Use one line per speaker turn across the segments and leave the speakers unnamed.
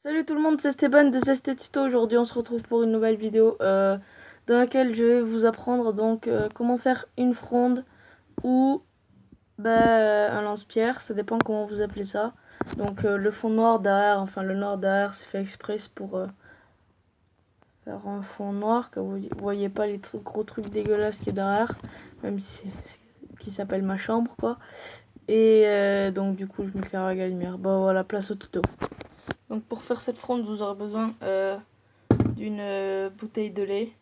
Salut tout le monde, c'est Stéban de CST Tuto. Aujourd'hui on se retrouve pour une nouvelle vidéo dans laquelle je vais vous apprendre comment faire une fronde ou un lance-pierre, ça dépend comment vous appelez ça. Donc le fond noir derrière, enfin le noir derrière c'est fait exprès pour faire un fond noir, que vous voyez pas les gros trucs dégueulasses qui est derrière, même si c'est qui s'appelle ma chambre quoi. Et donc du coup je m'éclaire avec la lumière. Bon voilà, place au tuto. Donc pour faire cette fronde vous aurez besoin d'une bouteille de lait,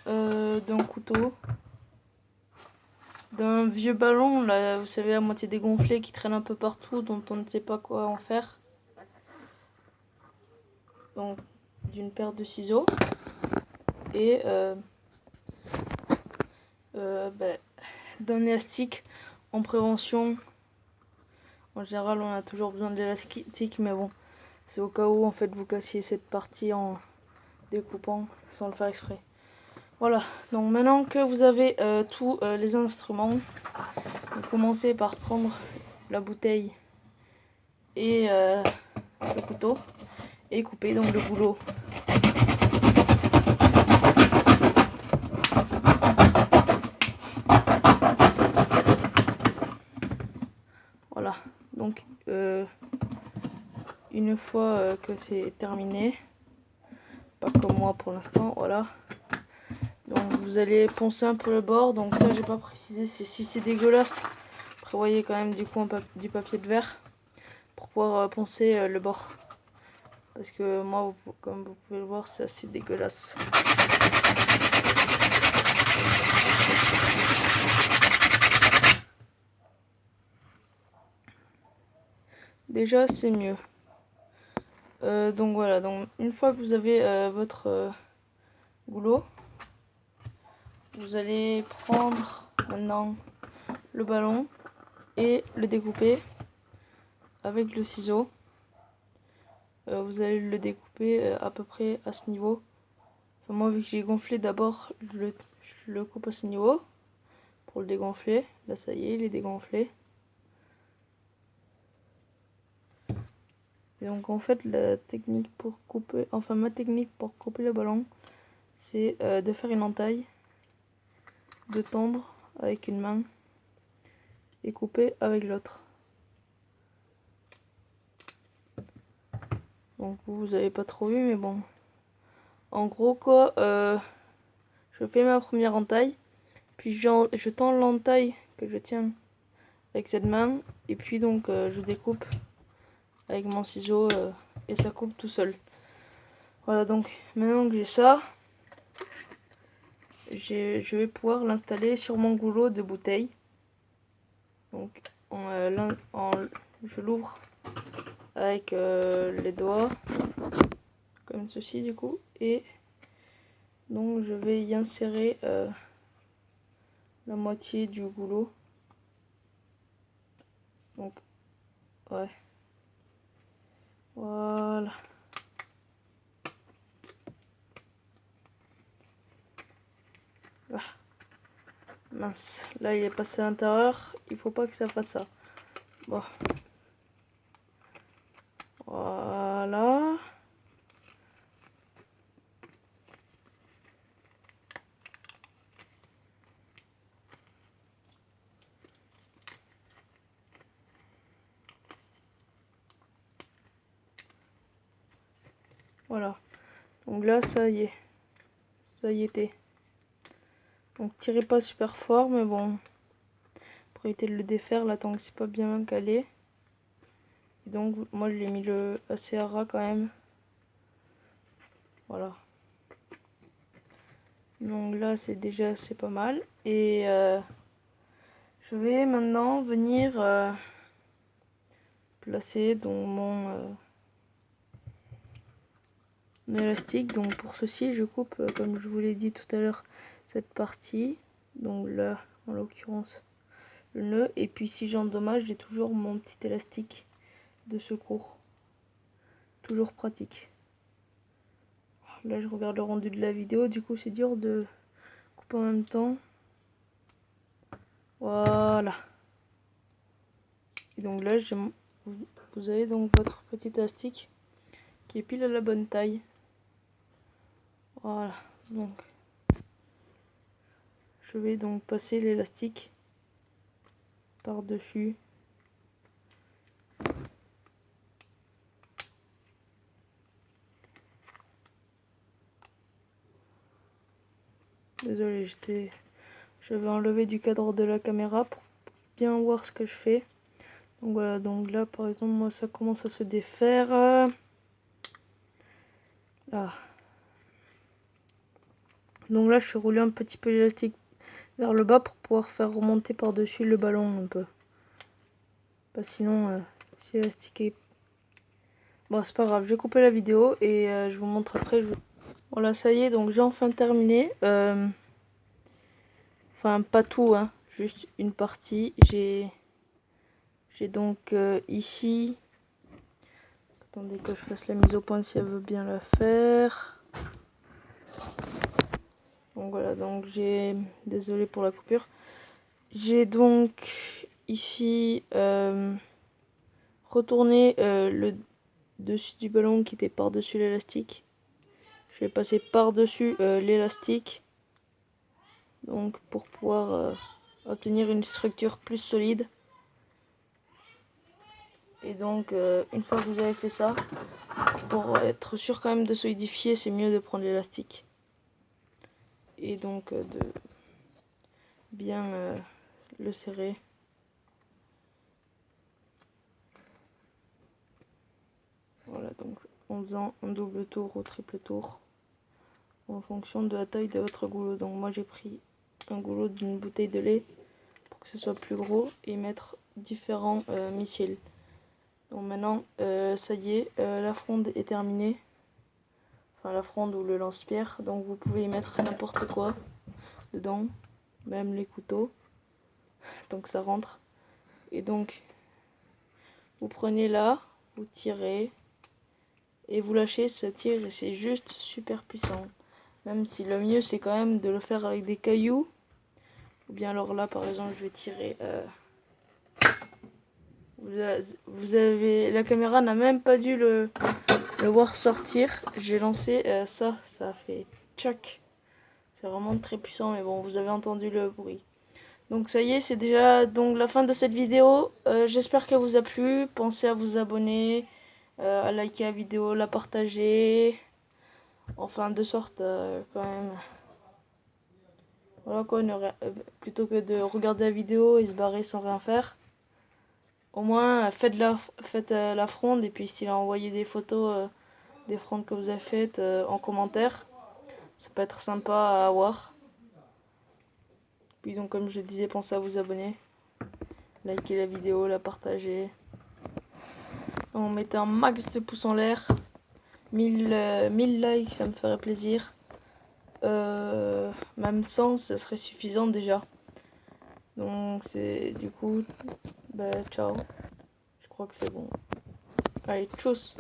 d'un couteau, d'un vieux ballon là, vous savez, à moitié dégonflé qui traîne un peu partout, dont on ne sait pas quoi en faire. Donc d'une paire de ciseaux et d'un élastique en prévention. En général on a toujours besoin de l'élastique, mais bon, c'est au cas où en fait vous cassiez cette partie en découpant sans le faire exprès. Voilà, donc maintenant que vous avez tous les instruments, vous commencez par prendre la bouteille et le couteau et couper donc le goulot. Voilà, donc une fois que c'est terminé, pas comme moi pour l'instant, voilà. Donc vous allez poncer un peu le bord, donc ça j'ai pas précisé, si c'est dégueulasse, prévoyez quand même du coup du papier de verre pour pouvoir poncer le bord. Parce que moi, comme vous pouvez le voir, c'est assez dégueulasse. Déjà c'est mieux. Donc voilà, donc une fois que vous avez votre goulot, vous allez prendre maintenant le ballon et le découper avec le ciseau. Vous allez le découper à peu près à ce niveau. Enfin, moi vu que j'ai gonflé d'abord, je le coupe à ce niveau pour le dégonfler. Là ça y est, il est dégonflé. Et donc en fait la technique pour couper, enfin ma technique pour couper le ballon, c'est de faire une entaille, de tendre avec une main et couper avec l'autre. Donc vous avez pas trop vu, mais bon, en gros quoi, je fais ma première entaille, puis je tends l'entaille que je tiens avec cette main, et puis donc je découpe avec mon ciseau et ça coupe tout seul. Voilà, donc maintenant que j'ai ça, je vais pouvoir l'installer sur mon goulot de bouteille. Donc je l'ouvre avec les doigts comme ceci du coup, et donc je vais y insérer la moitié du goulot. Donc ouais, voilà. Ah, mince, là il est passé à l'intérieur, il faut pas que ça fasse ça. Bon, voilà. Voilà, donc là ça y est, ça y était. Donc tirez pas super fort, mais bon, pour éviter de le défaire là tant que c'est pas bien calé. Et donc moi je l'ai mis assez à ras quand même. Voilà. Donc là c'est pas mal. Et je vais maintenant venir placer donc mon élastique. Donc pour ceci je coupe comme je vous l'ai dit tout à l'heure cette partie. Donc là en l'occurrence le nœud, et puis si j'endommage j'ai toujours mon petit élastique de secours. Toujours pratique. Là je regarde le rendu de la vidéo, du coup c'est dur de couper en même temps. Voilà. Et donc là j'ai vous avez donc votre petit élastique qui est pile à la bonne taille. Voilà, donc je vais donc passer l'élastique par-dessus. Désolé, je vais enlever du cadre de la caméra pour bien voir ce que je fais. Donc voilà, donc là par exemple moi ça commence à se défaire. Là. Donc là je suis roulé un petit peu l'élastique vers le bas pour pouvoir faire remonter par-dessus le ballon un peu. Sinon si l'élastique est... Bon c'est pas grave, je vais couper la vidéo et je vous montre après. Voilà, ça y est, donc j'ai enfin terminé. Enfin pas tout, hein, juste une partie. J'ai donc ici... Attendez que je fasse la mise au point si elle veut bien la faire. Donc voilà, donc j'ai... Désolé pour la coupure. J'ai donc ici retourné le dessus du ballon qui était par-dessus l'élastique. Je vais passer par-dessus l'élastique. Donc pour pouvoir obtenir une structure plus solide. Et donc une fois que vous avez fait ça, pour être sûr quand même de solidifier, c'est mieux de prendre l'élastique. Et donc de bien le serrer. Voilà, donc en faisant un double tour ou triple tour en fonction de la taille de votre goulot. Donc moi j'ai pris un goulot d'une bouteille de lait pour que ce soit plus gros et mettre différents missiles. Donc maintenant ça y est, la fronde est terminée. Enfin la fronde ou le lance-pierre. Donc vous pouvez y mettre n'importe quoi dedans, même les couteaux. Donc ça rentre. Et donc vous prenez là, vous tirez et vous lâchez, ça tire et c'est juste super puissant. Même si le mieux c'est quand même de le faire avec des cailloux. Ou bien alors là par exemple je vais tirer. Vous avez... La caméra n'a même pas dû le voir sortir. J'ai lancé ça a fait tchac. C'est vraiment très puissant mais bon vous avez entendu le bruit. Donc ça y est, c'est déjà donc la fin de cette vidéo. J'espère qu'elle vous a plu. Pensez à vous abonner, à liker la vidéo, la partager. Enfin de sorte quand même. Voilà quoi, plutôt que de regarder la vidéo et se barrer sans rien faire. Au moins faites la fronde et puis s'il a envoyé des photos des frondes que vous avez faites en commentaire. Ça peut être sympa à voir. Puis donc comme je disais, pensez à vous abonner. Likez la vidéo, la partager. On mettait un max de pouces en l'air. 1000 likes, ça me ferait plaisir. Même 100, ça serait suffisant déjà. Donc c'est du coup, bah ciao. Je crois que c'est bon. Allez, tchuss.